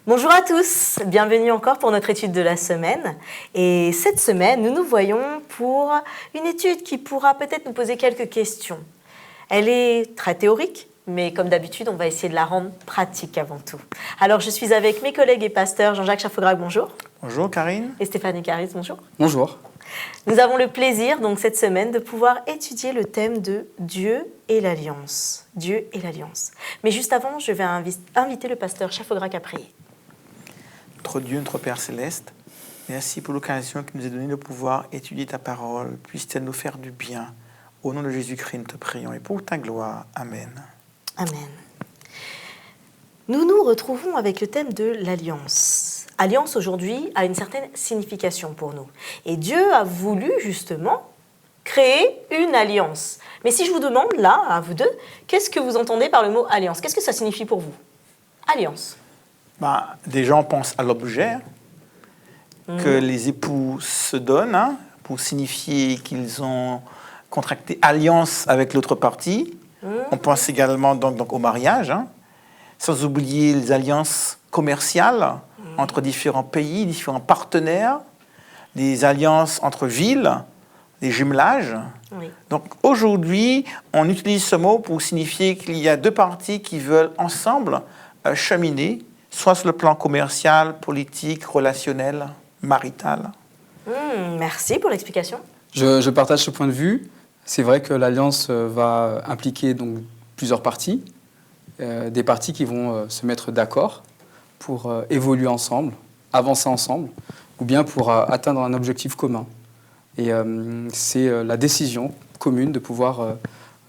Bonjour à tous, bienvenue encore pour notre étude de la semaine. Et cette semaine, nous nous voyons pour une étude qui pourra peut-être nous poser quelques questions. Elle est très théorique, mais comme d'habitude, on va essayer de la rendre pratique avant tout. Alors, je suis avec mes collègues et pasteurs Jean-Jacques Chaffograc, bonjour. Bonjour Karine. Et Stéphanie Caris, bonjour. Bonjour. Nous avons le plaisir, donc, cette semaine, de pouvoir étudier le thème de Dieu et l'Alliance. Dieu et l'Alliance. Mais juste avant, je vais inviter le pasteur Chaffograc à prier. Notre Dieu, notre Père Céleste, merci pour l'occasion qui nous est donnée de pouvoir étudier ta parole. Puisse-t-elle nous faire du bien. Au nom de Jésus-Christ, nous te prions et pour ta gloire. Amen. Amen. Nous nous retrouvons avec le thème de l'Alliance. Alliance, aujourd'hui, a une certaine signification pour nous. Et Dieu a voulu, justement, créer une alliance. Mais si je vous demande, là, à vous deux, qu'est-ce que vous entendez par le mot alliance? Qu'est-ce que ça signifie pour vous? Alliance. Des gens pensent à l'objet que les époux se donnent pour signifier qu'ils ont contracté alliance avec l'autre partie. On pense également donc au mariage, sans oublier les alliances commerciales entre différents pays, différents partenaires, des alliances entre villes, des jumelages. Oui. Donc aujourd'hui, on utilise ce mot pour signifier qu'il y a deux parties qui veulent ensemble cheminer, soit sur le plan commercial, politique, relationnel, marital. Merci pour l'explication. Je partage ce point de vue. C'est vrai que l'alliance va impliquer donc plusieurs parties, des parties qui vont se mettre d'accord pour évoluer ensemble, avancer ensemble, ou bien pour atteindre un objectif commun. Et c'est la décision commune de pouvoir,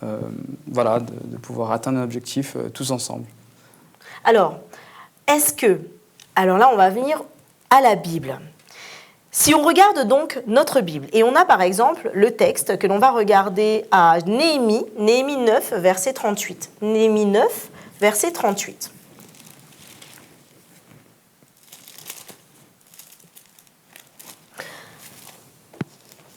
de pouvoir atteindre un objectif tous ensemble. Alors là, on va venir à la Bible. Si on regarde donc notre Bible, et on a par exemple le texte que l'on va regarder à Néhémie 9, verset 38. Néhémie 9, verset 38.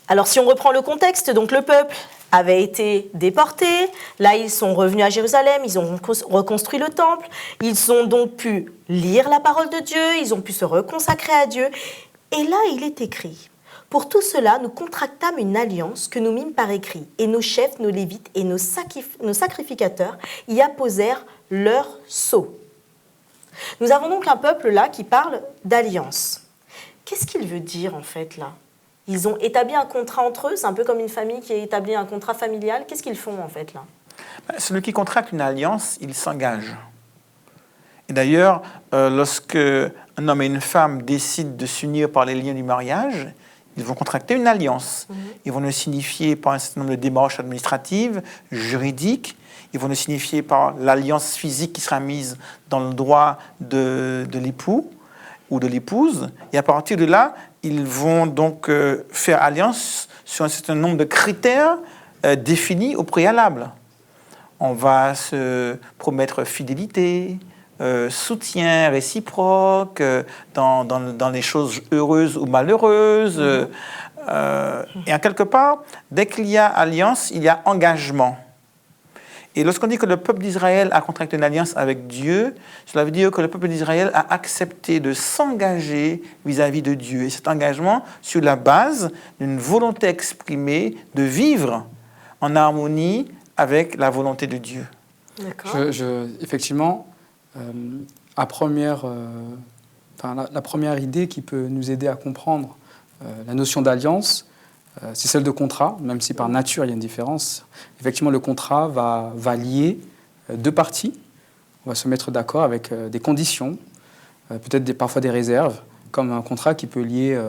Alors si on reprend le contexte, donc le peuple avaient été déportés. Là, ils sont revenus à Jérusalem, ils ont reconstruit le temple, ils ont donc pu lire la parole de Dieu, ils ont pu se reconsacrer à Dieu. Et là, il est écrit, « Pour tout cela, nous contractâmes une alliance que nous mîmes par écrit, et nos chefs, nos lévites et nos sacrificateurs y apposèrent leur sceau. » Nous avons donc un peuple là qui parle d'alliance. Qu'est-ce qu'il veut dire en fait là ? Ils ont établi un contrat entre eux, c'est un peu comme une famille qui a établi un contrat familial. Qu'est-ce qu'ils font en fait là? Celui qui contracte une alliance, il s'engage. Et d'ailleurs, lorsque un homme et une femme décident de s'unir par les liens du mariage, ils vont contracter une alliance. Ils vont le signifier par un certain nombre de démarches administratives, juridiques. Ils vont le signifier par l'alliance physique qui sera mise dans le droit de l'époux ou de l'épouse. Et à partir de là, ils vont donc faire alliance sur un certain nombre de critères définis au préalable. On va se promettre fidélité, soutien réciproque dans les choses heureuses ou malheureuses. Et en quelque part, dès qu'il y a alliance, il y a engagement. Et lorsqu'on dit que le peuple d'Israël a contracté une alliance avec Dieu, cela veut dire que le peuple d'Israël a accepté de s'engager vis-à-vis de Dieu. Et cet engagement sur la base d'une volonté exprimée de vivre en harmonie avec la volonté de Dieu. D'accord. Effectivement, la première idée qui peut nous aider à comprendre la notion d'alliance, c'est celle de contrat, même si par nature il y a une différence. Effectivement, le contrat va lier deux parties. On va se mettre d'accord avec des conditions, peut-être parfois des réserves, comme un contrat qui peut lier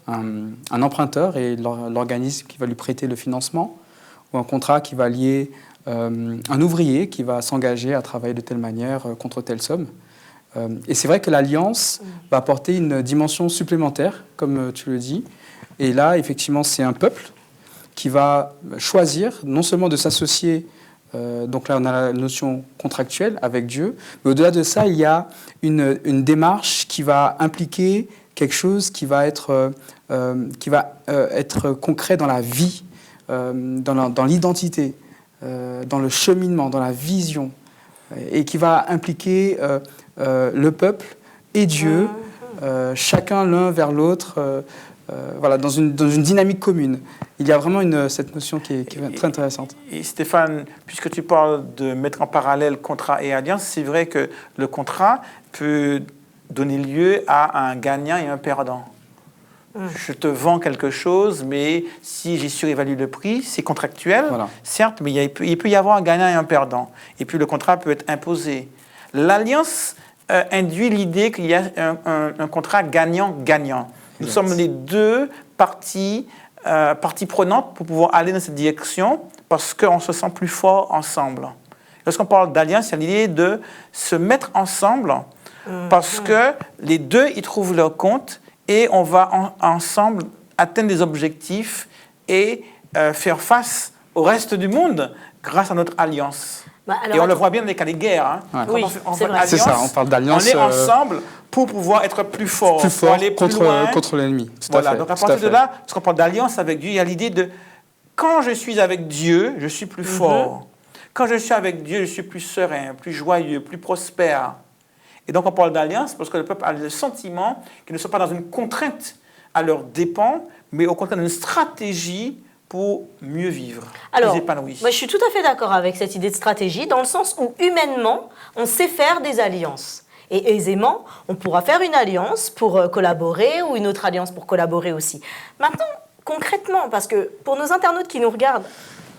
un emprunteur et l'organisme qui va lui prêter le financement, ou un contrat qui va lier un ouvrier qui va s'engager à travailler de telle manière contre telle somme. Et c'est vrai que l'alliance va apporter une dimension supplémentaire, comme tu le dis. Et là, effectivement, c'est un peuple qui va choisir non seulement de s'associer, donc là on a la notion contractuelle avec Dieu, mais au-delà de ça, il y a une démarche qui va impliquer quelque chose qui va être concret dans la vie, dans l'identité, dans le cheminement, dans la vision, et qui va impliquer le peuple et Dieu, chacun l'un vers l'autre, voilà, dans une dynamique commune. Il y a vraiment cette notion qui est très intéressante. Et Stéphane, puisque tu parles de mettre en parallèle contrat et alliance, c'est vrai que le contrat peut donner lieu à un gagnant et un perdant. Je te vends quelque chose, mais si j'ai surévalué le prix, c'est contractuel, Voilà. certes, mais il peut y avoir un gagnant et un perdant. Et puis le contrat peut être imposé. L'alliance induit l'idée qu'il y a un contrat gagnant-gagnant. Nous Exact. sommes les deux parties prenantes pour pouvoir aller dans cette direction parce qu'on se sent plus fort ensemble. Lorsqu'on parle d'alliance, il y a l'idée de se mettre ensemble parce que les deux y trouvent leur compte et on va ensemble atteindre des objectifs et faire face au reste du monde grâce à notre alliance. Et on le voit bien dans les cas des guerres. Hein. Ouais. Quand Oui, on c'est fait vrai. alliance, C'est ça, on parle d'alliance, on est ensemble pour pouvoir être plus fort, plus pour fort aller plus loin. contre l'ennemi. Tout Voilà, à fait. donc à tout à partir de fait. là, lorsqu'on parle d'alliance avec Dieu, il y a l'idée de quand je suis avec Dieu, je suis plus fort. Quand je suis avec Dieu, je suis plus serein, plus joyeux, plus prospère. Et donc on parle d'alliance parce que le peuple a le sentiment qu'ils ne sont pas dans une contrainte à leurs dépens, mais au contraire d'une stratégie pour mieux vivre, Alors, plus épanoui. moi, je suis tout à fait d'accord avec cette idée de stratégie, dans le sens où, humainement, on sait faire des alliances. Et aisément, on pourra faire une alliance pour collaborer ou une autre alliance pour collaborer aussi. Maintenant, concrètement, parce que pour nos internautes qui nous regardent,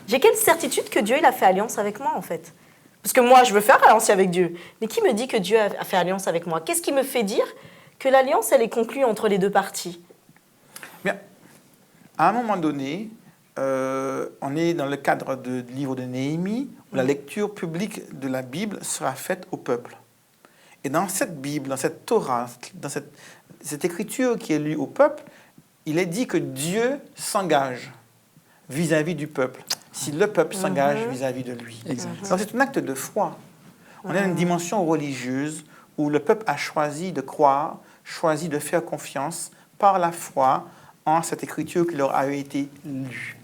j'ai quelle certitude que Dieu il a fait alliance avec moi, en fait? Parce que moi, je veux faire alliance avec Dieu. Mais qui me dit que Dieu a fait alliance avec moi? Qu'est-ce qui me fait dire que l'alliance, elle est conclue entre les deux parties? Bien, à un moment donné, on est dans le cadre du livre de Néhémie, où la lecture publique de la Bible sera faite au peuple. Et dans cette Bible, dans cette Torah, dans cette écriture qui est lue au peuple, il est dit que Dieu s'engage vis-à-vis du peuple, si le peuple s'engage vis-à-vis de lui. Exact. Donc c'est un acte de foi. On est dans une dimension religieuse où le peuple a choisi de croire, choisi de faire confiance par la foi en cette écriture qui leur a été lue.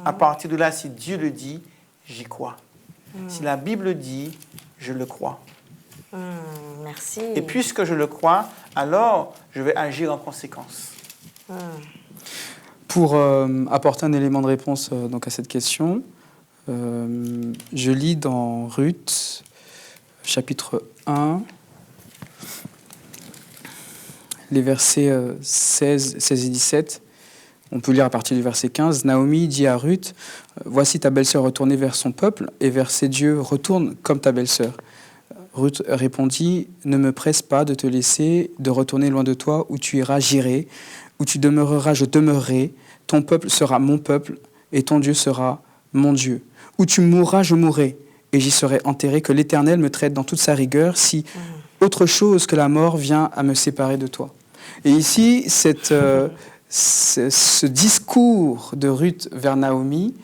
À partir de là, si Dieu le dit, j'y crois. Si la Bible dit, je le crois. Merci. Et puisque je le crois, alors je vais agir en conséquence. Pour apporter un élément de réponse donc à cette question, je lis dans Ruth, chapitre 1, les versets 16 et 17. On peut lire à partir du verset 15. Naomi dit à Ruth, « Voici ta belle-sœur retournée vers son peuple et vers ses dieux. Retourne comme ta belle-sœur. » Ruth répondit, « Ne me presse pas de te laisser, de retourner loin de toi. Où tu iras, j'irai. Où tu demeureras, je demeurerai. Ton peuple sera mon peuple et ton Dieu sera mon Dieu. Où tu mourras, je mourrai et j'y serai enterré. Que l'Éternel me traite dans toute sa rigueur si autre chose que la mort vient à me séparer de toi. » Et ici, ce discours de Ruth vers Naomi,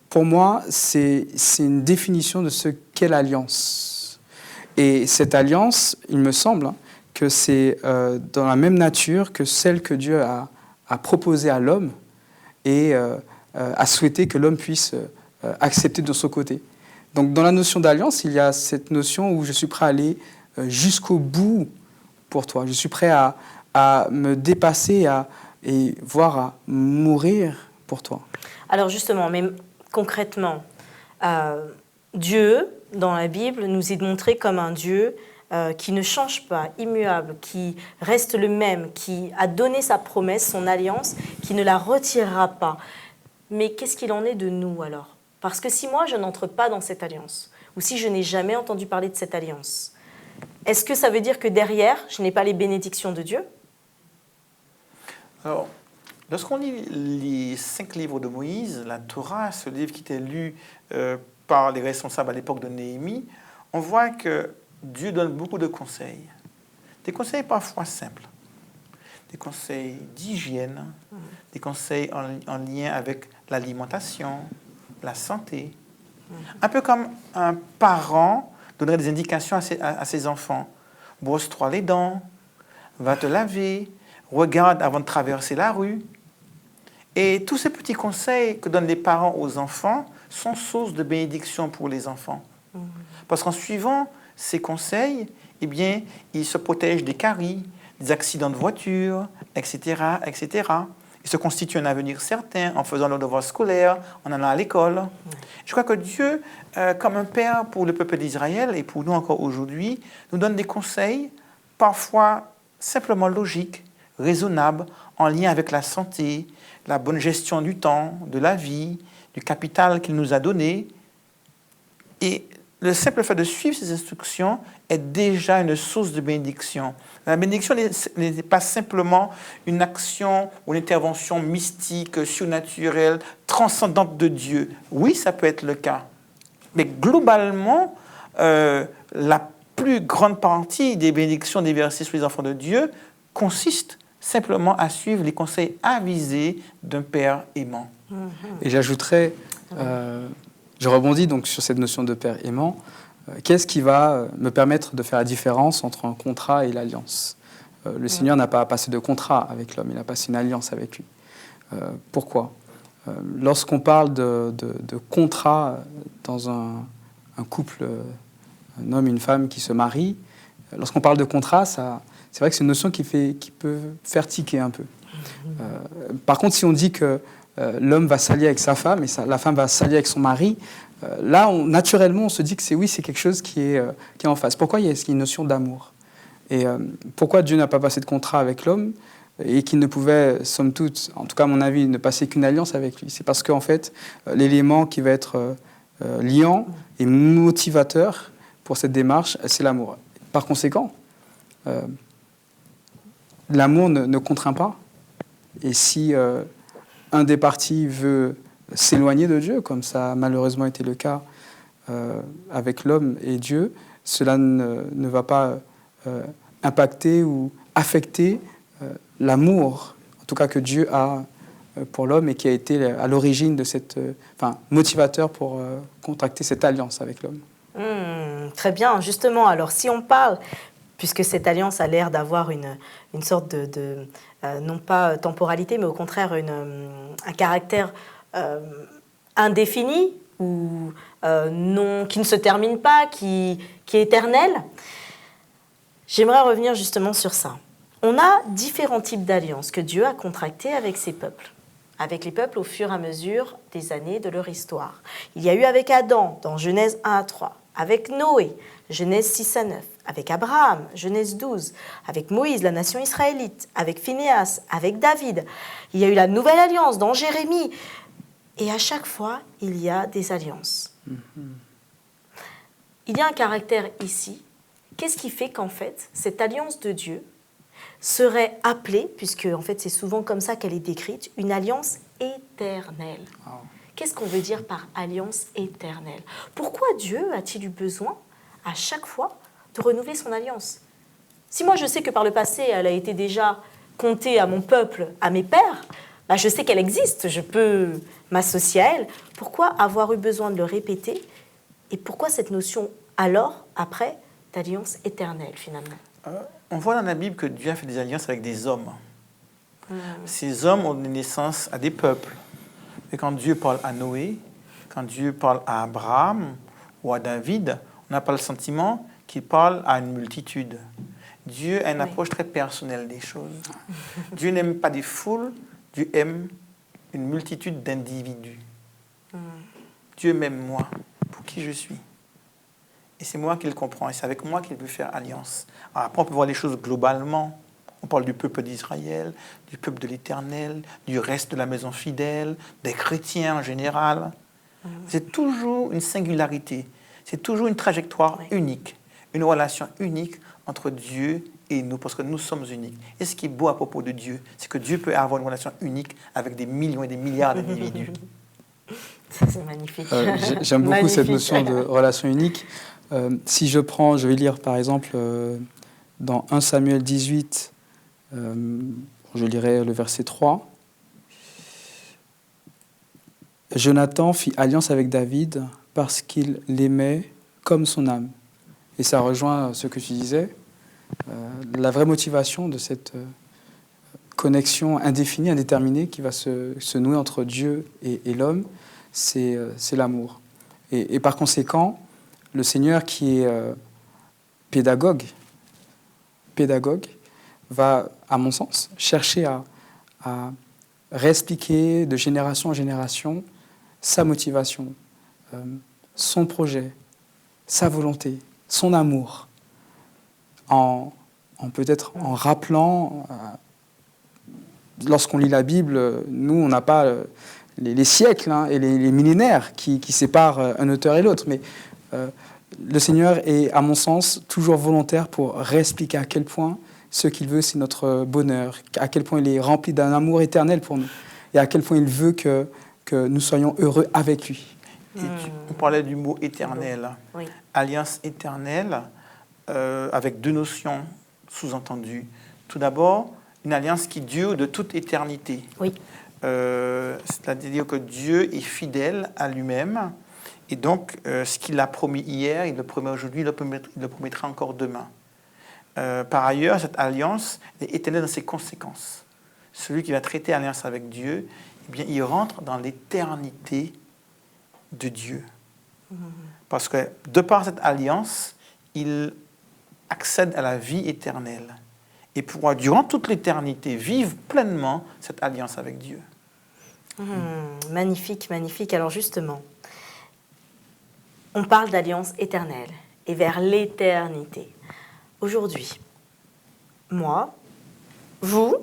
pour moi, c'est une définition de ce qu'est l'alliance. Et cette alliance, il me semble, que c'est dans la même nature que celle que Dieu a proposée à l'homme et a souhaité que l'homme puisse accepter de son côté. Donc dans la notion d'alliance, il y a cette notion où je suis prêt à aller jusqu'au bout pour toi. Je suis prêt à me dépasser et voire à mourir pour toi. Alors justement, mais concrètement, Dieu, dans la Bible, nous est montré comme un Dieu qui ne change pas, immuable, qui reste le même, qui a donné sa promesse, son alliance, qui ne la retirera pas. Mais qu'est-ce qu'il en est de nous alors? Parce que si moi, je n'entre pas dans cette alliance, ou si je n'ai jamais entendu parler de cette alliance, est-ce que ça veut dire que derrière, je n'ai pas les bénédictions de Dieu? Alors, lorsqu'on lit les 5 livres de Moïse, la Torah, ce livre qui était lu par les responsables à l'époque de Néhémie, on voit que Dieu donne beaucoup de conseils. Des conseils parfois simples, des conseils d'hygiène, des conseils en lien avec l'alimentation, la santé. Un peu comme un parent donnerait des indications à ses enfants. Brosse-toi les dents, va te laver, regarde avant de traverser la rue. Et tous ces petits conseils que donnent les parents aux enfants sont source de bénédiction pour les enfants. Parce qu'en suivant ses conseils, eh bien, il se protège des caries, des accidents de voiture, etc., etc. Il se constitue un avenir certain en faisant leurs devoirs scolaires, en allant à l'école. Je crois que Dieu, comme un père pour le peuple d'Israël et pour nous encore aujourd'hui, nous donne des conseils parfois simplement logiques, raisonnables, en lien avec la santé, la bonne gestion du temps, de la vie, du capital qu'il nous a donné. Et le simple fait de suivre ces instructions est déjà une source de bénédiction. La bénédiction n'est pas simplement une action ou une intervention mystique, surnaturelle, transcendante de Dieu. Oui, ça peut être le cas. Mais globalement, la plus grande partie des bénédictions déversées sur les enfants de Dieu consiste simplement à suivre les conseils avisés d'un père aimant. Et j'ajouterais, je rebondis donc sur cette notion de père aimant. Qu'est-ce qui va me permettre de faire la différence entre un contrat et l'alliance ? Le Seigneur n'a pas passé de contrat avec l'homme, il a passé une alliance avec lui. Pourquoi ? Lorsqu'on parle de contrat dans un couple, un homme et une femme qui se marient, lorsqu'on parle de contrat, c'est vrai que c'est une notion qui peut faire tiquer un peu. Par contre, si on dit que l'homme va s'allier avec sa femme et la femme va s'allier avec son mari, là, naturellement, on se dit que c'est quelque chose qui est en face. Pourquoi il y a une notion d'amour ? Et pourquoi Dieu n'a pas passé de contrat avec l'homme et qu'il ne pouvait, somme toute, en tout cas à mon avis, ne passer qu'une alliance avec lui ? C'est parce qu'en fait, l'élément qui va être liant et motivateur pour cette démarche, c'est l'amour. Par conséquent, l'amour ne contraint pas. Et si un des partis veut s'éloigner de Dieu, comme ça a malheureusement été le cas avec l'homme et Dieu, cela ne va pas impacter ou affecter l'amour, en tout cas que Dieu a pour l'homme et qui a été à l'origine de motivateur pour contracter cette alliance avec l'homme. Très bien, justement, alors si on parle, puisque cette alliance a l'air d'avoir une sorte de non pas temporalité, mais au contraire un caractère indéfini ou qui ne se termine pas, qui est éternel. J'aimerais revenir justement sur ça. On a différents types d'alliances que Dieu a contractées avec ses peuples, avec les peuples au fur et à mesure des années de leur histoire. Il y a eu avec Adam, dans Genèse 1 à 3, avec Noé, Genèse 6 à 9, avec Abraham, Genèse 12, avec Moïse, la nation israélite, avec Phinéas, avec David. Il y a eu la nouvelle alliance dans Jérémie. Et à chaque fois, il y a des alliances. Il y a un caractère ici. Qu'est-ce qui fait qu'en fait, cette alliance de Dieu serait appelée, puisque en fait c'est souvent comme ça qu'elle est décrite, une alliance éternelle. Qu'est-ce qu'on veut dire par alliance éternelle ? Pourquoi Dieu a-t-il eu besoin, à chaque fois, de renouveler son alliance ? Si moi je sais que par le passé, elle a été déjà comptée à mon peuple, à mes pères, je sais qu'elle existe, je peux m'associer à elle. Pourquoi avoir eu besoin de le répéter ? Et pourquoi cette notion, alors, après, d'alliance éternelle, finalement ? On voit dans la Bible que Dieu a fait des alliances avec des hommes. Ces hommes ont donné naissance à des peuples. Et quand Dieu parle à Noé, quand Dieu parle à Abraham ou à David, on n'a pas le sentiment qu'il parle à une multitude. Dieu a une approche très personnelle des choses. Dieu n'aime pas des foules, Dieu aime une multitude d'individus. Dieu m'aime moi, pour qui je suis. Et c'est moi qu'il comprend, et c'est avec moi qu'il veut faire alliance. Alors après, on peut voir les choses globalement. On parle du peuple d'Israël, du peuple de l'Éternel, du reste de la maison fidèle, des chrétiens en général. C'est toujours une singularité, c'est toujours une trajectoire unique, une relation unique entre Dieu et nous, parce que nous sommes uniques. Et ce qui est beau à propos de Dieu, c'est que Dieu peut avoir une relation unique avec des millions et des milliards d'individus. C'est magnifique. J'aime beaucoup Magnifique. cette notion de relation unique. Si je vais lire par exemple dans 1 Samuel 18, je lirai le verset 3. Jonathan fit alliance avec David parce qu'il l'aimait comme son âme. Et ça rejoint ce que tu disais. La vraie motivation de cette connexion indéfinie, indéterminée qui va se nouer entre Dieu et l'homme, c'est l'amour. Et par conséquent, le Seigneur qui est pédagogue va, à mon sens, chercher à réexpliquer de génération en génération sa motivation, son projet, sa volonté, son amour, en peut-être en rappelant, lorsqu'on lit la Bible, nous, on n'a pas les siècles et les millénaires qui séparent un auteur et l'autre, mais le Seigneur est, à mon sens, toujours volontaire pour réexpliquer à quel point ce qu'il veut, c'est notre bonheur, à quel point il est rempli d'un amour éternel pour nous, et à quel point il veut que nous soyons heureux avec lui. Et on parlait du mot éternel. Oui. Alliance éternelle, avec deux notions sous-entendues. Tout d'abord, une alliance qui dure de toute éternité. Oui. C'est-à-dire que Dieu est fidèle à lui-même. Et donc, ce qu'il a promis hier, il le promet aujourd'hui, il le promettra encore demain. Par ailleurs, cette alliance est éternelle dans ses conséquences. Celui qui va traiter alliance avec Dieu, eh bien, il rentre dans l'éternité de Dieu. Parce que, de par cette alliance, il accède à la vie éternelle et pourra, durant toute l'éternité, vivre pleinement cette alliance avec Dieu. Magnifique, magnifique. Alors justement, on parle d'alliance éternelle et vers l'éternité. Aujourd'hui, moi, vous,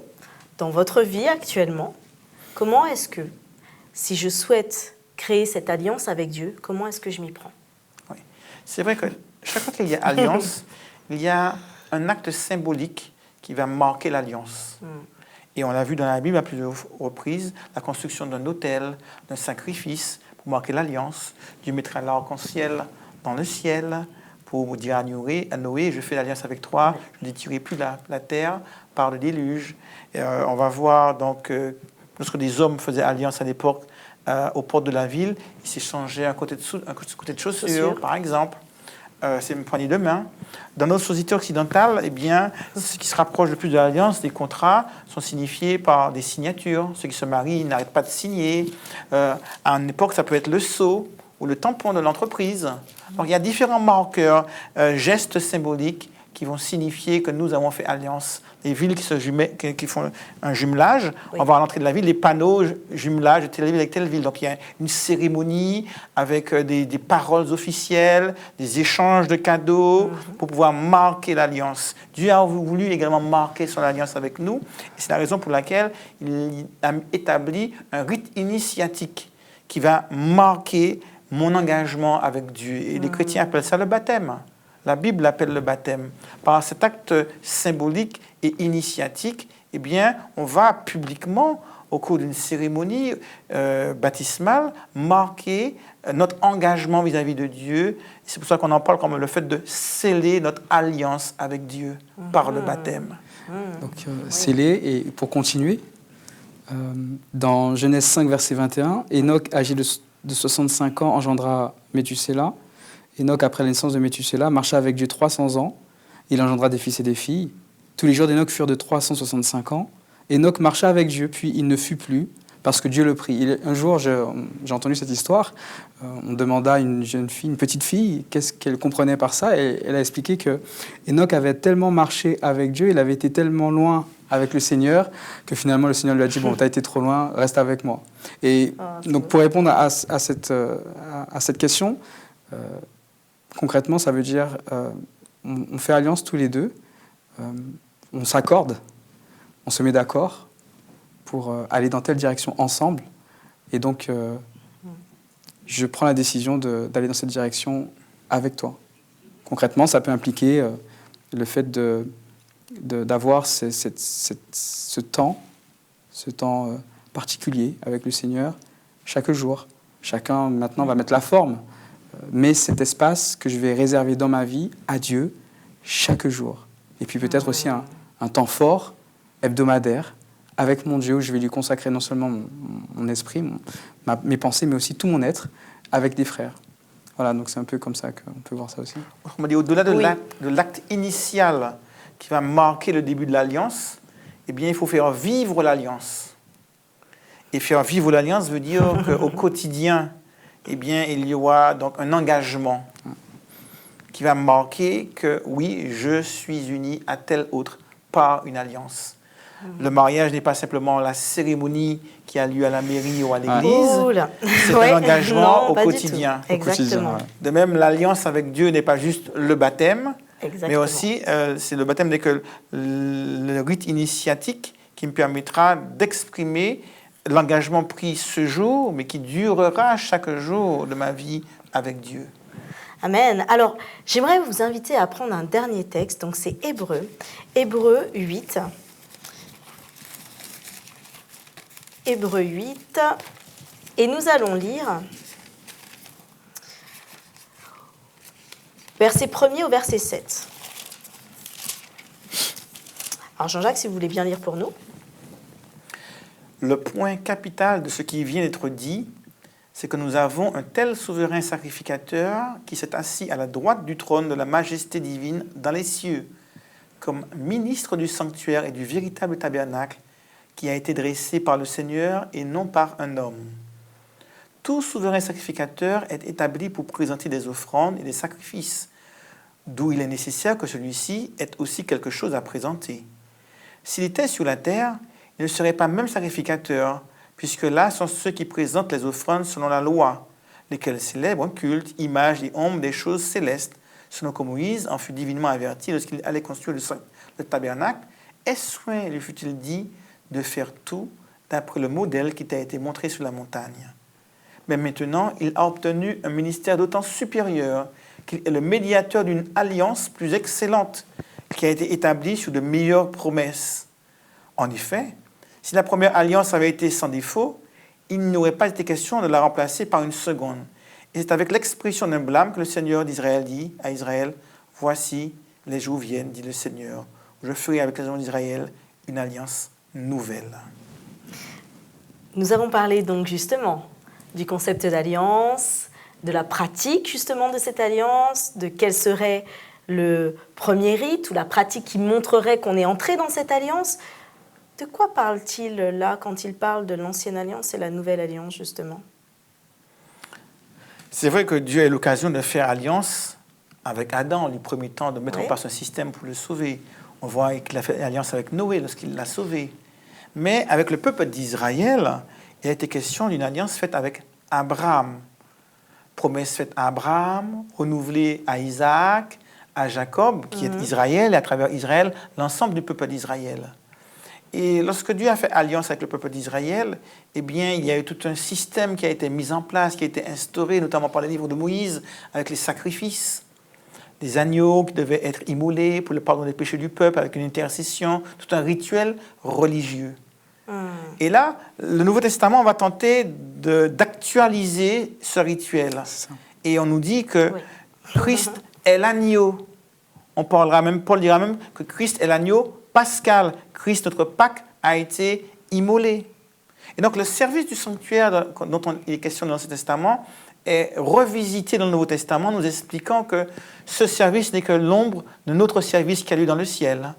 dans votre vie actuellement, comment est-ce que, si je souhaite créer cette alliance avec Dieu, comment est-ce que je m'y prends? Oui. C'est vrai que chaque fois qu'il y a alliance, il y a un acte symbolique qui va marquer l'alliance. Et on l'a vu dans la Bible à plusieurs reprises, la construction d'un autel, d'un sacrifice pour marquer l'alliance. Dieu mettra l'arc-en-ciel dans le ciel pour dire à Noé, je fais l'alliance avec toi, je ne détruirai plus la terre par le déluge. Et, on va voir donc, lorsque des hommes faisaient alliance à l'époque aux portes de la ville, ils s'échangeaient un côté de chaussure, par exemple. C'est une poignée de main. Dans notre société occidentale, eh bien, ce qui se rapproche le plus de l'alliance, les contrats sont signifiés par des signatures. Ceux qui se marient n'arrêtent pas de signer. À une époque, ça peut être le sceau ou le tampon de l'entreprise. Donc, il y a différents marqueurs, gestes symboliques qui vont signifier que nous avons fait alliance. Les villes qui font un jumelage, oui. On va à l'entrée de la ville, les panneaux jumelage de telle ville avec telle ville. Donc il y a une cérémonie avec des paroles officielles, des échanges de cadeaux pour pouvoir marquer l'alliance. Dieu a voulu également marquer son alliance avec nous. Et c'est la raison pour laquelle il a établi un rite initiatique qui va marquer mon engagement avec Dieu. Et les chrétiens appellent ça le baptême. La Bible l'appelle le baptême. Par cet acte symbolique et initiatique, eh bien, on va publiquement, au cours d'une cérémonie baptismale, marquer notre engagement vis-à-vis de Dieu. C'est pour ça qu'on en parle comme le fait de sceller notre alliance avec Dieu par le baptême. Donc, sceller, et pour continuer, dans Genèse 5, verset 21, Enoch, âgé de 65 ans, engendra Méthusela. Enoch, après la naissance de Méthusela, marcha avec Dieu 300 ans. Il engendra des fils et des filles. Tous les jours d'Enoch furent de 365 ans. Enoch marcha avec Dieu, puis il ne fut plus, parce que Dieu le prit. Un jour, j'ai entendu cette histoire. On demanda à une jeune fille, une petite fille, qu'est-ce qu'elle comprenait par ça. Et elle a expliqué que Enoch avait tellement marché avec Dieu, il avait été tellement loin avec le Seigneur, que finalement le Seigneur lui a dit, bon, t'as été trop loin, reste avec moi. Et donc, pour répondre à cette question, concrètement, ça veut dire on fait alliance tous les deux, on s'accorde, on se met d'accord pour aller dans telle direction ensemble. Et donc, je prends la décision d'aller dans cette direction avec toi. Concrètement, ça peut impliquer le fait d'avoir ce temps particulier avec le Seigneur chaque jour. Chacun, maintenant, va mettre la forme. Mais cet espace que je vais réserver dans ma vie à Dieu chaque jour. Et puis peut-être aussi un temps fort, hebdomadaire, avec mon Dieu, où je vais lui consacrer non seulement mon esprit, mes pensées, mais aussi tout mon être, avec des frères. Voilà, donc c'est un peu comme ça qu'on peut voir ça aussi. On m'a dit, au-delà de l'acte initial qui va marquer le début de l'alliance, eh bien, il faut faire vivre l'alliance. Et faire vivre l'alliance veut dire qu'au quotidien, eh bien, il y aura donc un engagement qui va marquer que oui, je suis uni à tel autre par une alliance. Le mariage n'est pas simplement la cérémonie qui a lieu à la mairie ou à l'église, Oh là. c'est Ouais, un engagement non, au pas du quotidien. tout. Exactement. ouais. De même, l'alliance avec Dieu n'est pas juste le baptême, Exactement. mais aussi c'est le baptême n'est que le rite initiatique qui me permettra d'exprimer l'engagement pris ce jour, mais qui durera chaque jour de ma vie avec Dieu. Amen. Alors, j'aimerais vous inviter à prendre un dernier texte, donc c'est Hébreux. Hébreux 8. Hébreux 8. Et nous allons lire verset 1er au verset 7. Alors Jean-Jacques, si vous voulez bien lire pour nous. Le point capital de ce qui vient d'être dit, c'est que nous avons un tel souverain sacrificateur qui s'est assis à la droite du trône de la majesté divine dans les cieux, comme ministre du sanctuaire et du véritable tabernacle qui a été dressé par le Seigneur et non par un homme. Tout souverain sacrificateur est établi pour présenter des offrandes et des sacrifices, d'où il est nécessaire que celui-ci ait aussi quelque chose à présenter. S'il était sur la terre, il ne serait pas même sacrificateur, puisque là sont ceux qui présentent les offrandes selon la loi, lesquels célèbrent un culte, image et ombre des choses célestes, selon que Moïse en fut divinement averti lorsqu'il allait construire le tabernacle. Est-ce soin, lui fut-il dit, de faire tout d'après le modèle qui t'a été montré sur la montagne. Mais maintenant, il a obtenu un ministère d'autant supérieur qu'il est le médiateur d'une alliance plus excellente, qui a été établie sur de meilleures promesses. En effet, si la première alliance avait été sans défaut, il n'aurait pas été question de la remplacer par une seconde. Et c'est avec l'expression d'un blâme que le Seigneur d'Israël dit à Israël, « Voici, les jours viennent, dit le Seigneur, je ferai avec les gens d'Israël une alliance nouvelle. » Nous avons parlé donc justement du concept d'alliance, de la pratique justement de cette alliance, de quel serait le premier rite ou la pratique qui montrerait qu'on est entré dans cette alliance. De quoi parle-t-il là quand il parle de l'ancienne alliance et la nouvelle alliance justement? C'est vrai que Dieu a eu l'occasion de faire alliance avec Adam en lui promettant de mettre en place un système pour le sauver. On voit qu'il a fait alliance avec Noé lorsqu'il l'a sauvé. Mais avec le peuple d'Israël, il a été question d'une alliance faite avec Abraham. Promesse faite à Abraham, renouvelée à Isaac, à Jacob, qui est Israël, et à travers Israël, l'ensemble du peuple d'Israël. Et lorsque Dieu a fait alliance avec le peuple d'Israël, eh bien, il y a eu tout un système qui a été mis en place, qui a été instauré, notamment par les livres de Moïse, avec les sacrifices, des agneaux qui devaient être immolés pour le pardon des péchés du peuple, avec une intercession, tout un rituel religieux. Et là, le Nouveau Testament va tenter d'actualiser ce rituel. Et on nous dit que Christ est l'agneau. Paul dira même que Christ est l'agneau pascal. Christ, notre Pâque, a été immolé. Et donc le service du sanctuaire dont il est question dans l'Ancien Testament est revisité dans le Nouveau Testament, nous expliquant que ce service n'est que l'ombre de notre service qui a lieu dans le ciel.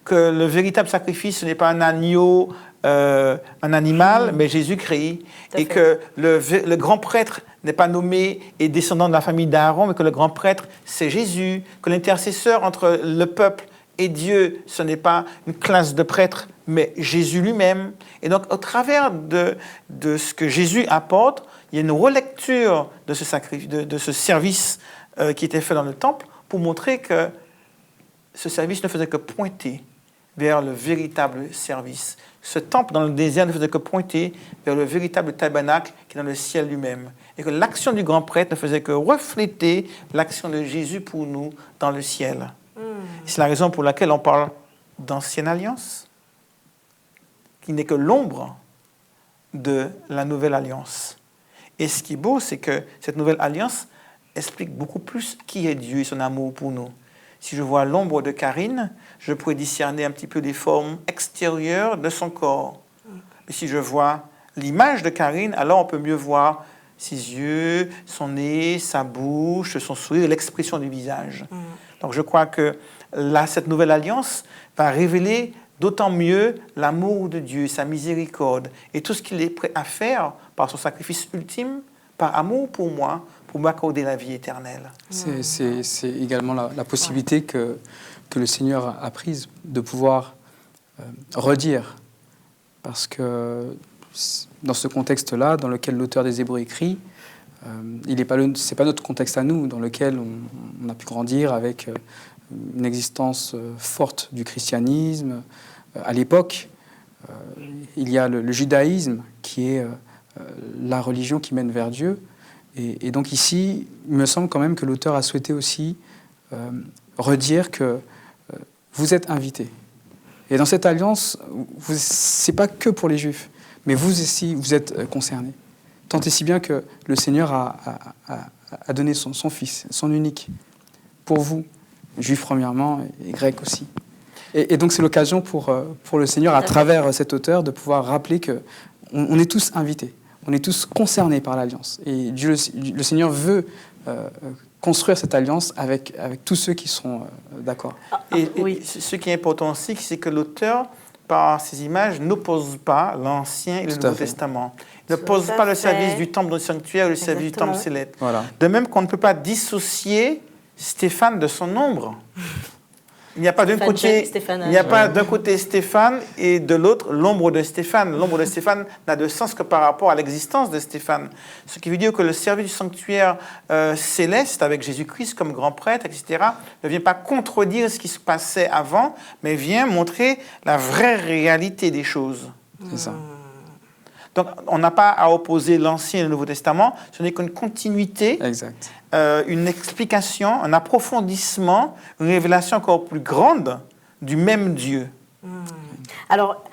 Que le véritable sacrifice, ce n'est pas un agneau, un animal, mais Jésus-Christ. Et que le grand prêtre n'est pas nommé et descendant de la famille d'Aaron, mais que le grand prêtre, c'est Jésus. Que l'intercesseur entre le peuple et Dieu, ce n'est pas une classe de prêtres, mais Jésus lui-même. Et donc, au travers de ce que Jésus apporte, il y a une relecture de ce service qui était fait dans le temple pour montrer que ce service ne faisait que pointer vers le véritable service. Ce temple dans le désert ne faisait que pointer vers le véritable tabernacle qui est dans le ciel lui-même. Et que l'action du grand prêtre ne faisait que refléter l'action de Jésus pour nous dans le ciel. C'est la raison pour laquelle on parle d'ancienne alliance, qui n'est que l'ombre de la nouvelle alliance. Et ce qui est beau, c'est que cette nouvelle alliance explique beaucoup plus qui est Dieu et son amour pour nous. Si je vois l'ombre de Karine, je pourrais discerner un petit peu des formes extérieures de son corps. Mais si je vois l'image de Karine, alors on peut mieux voir ses yeux, son nez, sa bouche, son sourire, l'expression du visage. Donc je crois que cette nouvelle alliance va révéler d'autant mieux l'amour de Dieu, sa miséricorde, et tout ce qu'il est prêt à faire par son sacrifice ultime, par amour pour moi, pour m'accorder la vie éternelle. C'est également la possibilité que le Seigneur a prise de pouvoir redire. Parce que dans ce contexte-là, dans lequel l'auteur des Hébreux écrit, c'est pas notre contexte à nous, dans lequel on a pu grandir avec une existence forte du christianisme. À l'époque, il y a le judaïsme qui est la religion qui mène vers Dieu. Et donc ici, il me semble quand même que l'auteur a souhaité aussi redire que vous êtes invités. Et dans cette alliance, ce n'est pas que pour les Juifs, mais vous aussi, vous êtes concernés. Tant et si bien que le Seigneur a donné son Fils, son unique, pour vous, Juifs premièrement et Grecs aussi. Et donc c'est l'occasion pour le Seigneur, à travers cet auteur, de pouvoir rappeler qu'on est tous invités, on est tous concernés par l'alliance. Et Dieu, le Seigneur veut construire cette alliance avec tous ceux qui seront d'accord. Et ce qui est important aussi, c'est que l'auteur, par ces images, n'oppose pas l'Ancien et le Nouveau Testament. Il n'oppose pas le service du temple dans le sanctuaire et le service du temple céleste. Voilà. De même qu'on ne peut pas dissocier Stéphane de son ombre. Il n'y a pas d'un côté, Stéphane et de l'autre l'ombre de Stéphane. L'ombre de Stéphane n'a de sens que par rapport à l'existence de Stéphane. Ce qui veut dire que le service du sanctuaire céleste avec Jésus-Christ comme grand prêtre, etc., ne vient pas contredire ce qui se passait avant, mais vient montrer la vraie réalité des choses. C'est ça. Donc, on n'a pas à opposer l'Ancien et le Nouveau Testament, ce n'est qu'une continuité, une explication, un approfondissement, une révélation encore plus grande du même Dieu. Alors,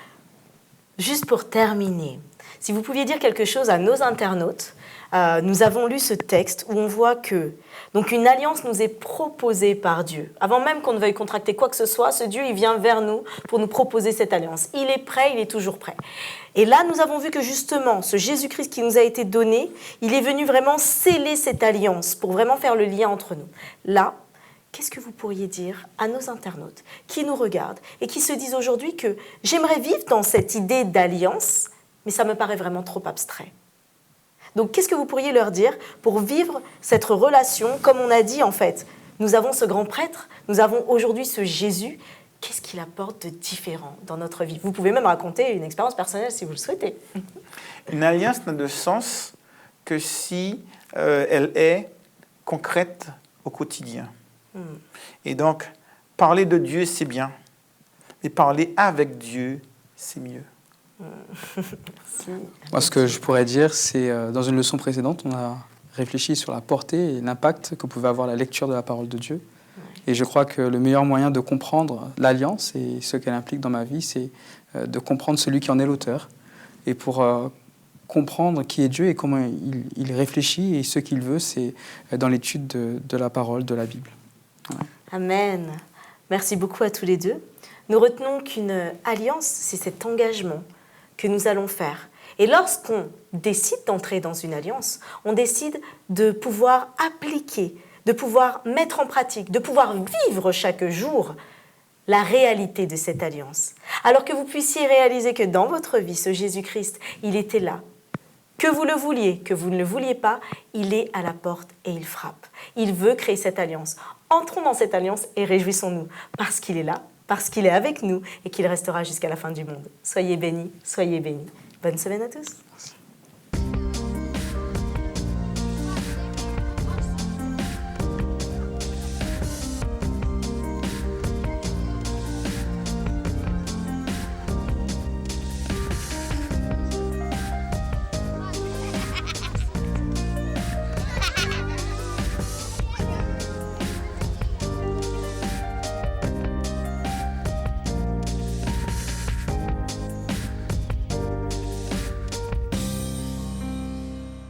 juste pour terminer, si vous pouviez dire quelque chose à nos internautes, nous avons lu ce texte où on voit que donc une alliance nous est proposée par Dieu. Avant même qu'on ne veuille contracter quoi que ce soit, ce Dieu, il vient vers nous pour nous proposer cette alliance. Il est prêt, il est toujours prêt. Et là, nous avons vu que justement, ce Jésus-Christ qui nous a été donné, il est venu vraiment sceller cette alliance pour vraiment faire le lien entre nous. Là, qu'est-ce que vous pourriez dire à nos internautes qui nous regardent et qui se disent aujourd'hui que j'aimerais vivre dans cette idée d'alliance, mais ça me paraît vraiment trop abstrait. Donc, qu'est-ce que vous pourriez leur dire pour vivre cette relation? Comme on a dit, en fait, nous avons ce grand prêtre, nous avons aujourd'hui ce Jésus. Qu'est-ce qu'il apporte de différent dans notre vie? Vous pouvez même raconter une expérience personnelle si vous le souhaitez. Une alliance n'a de sens que si elle est concrète au quotidien. Et donc, parler de Dieu, c'est bien. Mais parler avec Dieu, c'est mieux. Moi, ce que je pourrais dire, c'est dans une leçon précédente, on a réfléchi sur la portée et l'impact que pouvait avoir la lecture de la parole de Dieu. Et je crois que le meilleur moyen de comprendre l'alliance et ce qu'elle implique dans ma vie, c'est de comprendre celui qui en est l'auteur. Et pour comprendre qui est Dieu et comment il réfléchit et ce qu'il veut, c'est dans l'étude de la parole, de la Bible. Ouais. Amen. Merci beaucoup à tous les deux. Nous retenons qu'une alliance, c'est cet engagement que nous allons faire. Et lorsqu'on décide d'entrer dans une alliance, on décide de pouvoir appliquer, de pouvoir mettre en pratique, de pouvoir vivre chaque jour la réalité de cette alliance. Alors que vous puissiez réaliser que dans votre vie, ce Jésus-Christ, il était là. Que vous le vouliez, que vous ne le vouliez pas, il est à la porte et il frappe. Il veut créer cette alliance. Entrons dans cette alliance et réjouissons-nous parce qu'il est là, parce qu'il est avec nous et qu'il restera jusqu'à la fin du monde. Soyez bénis, soyez bénis. Bonne semaine à tous.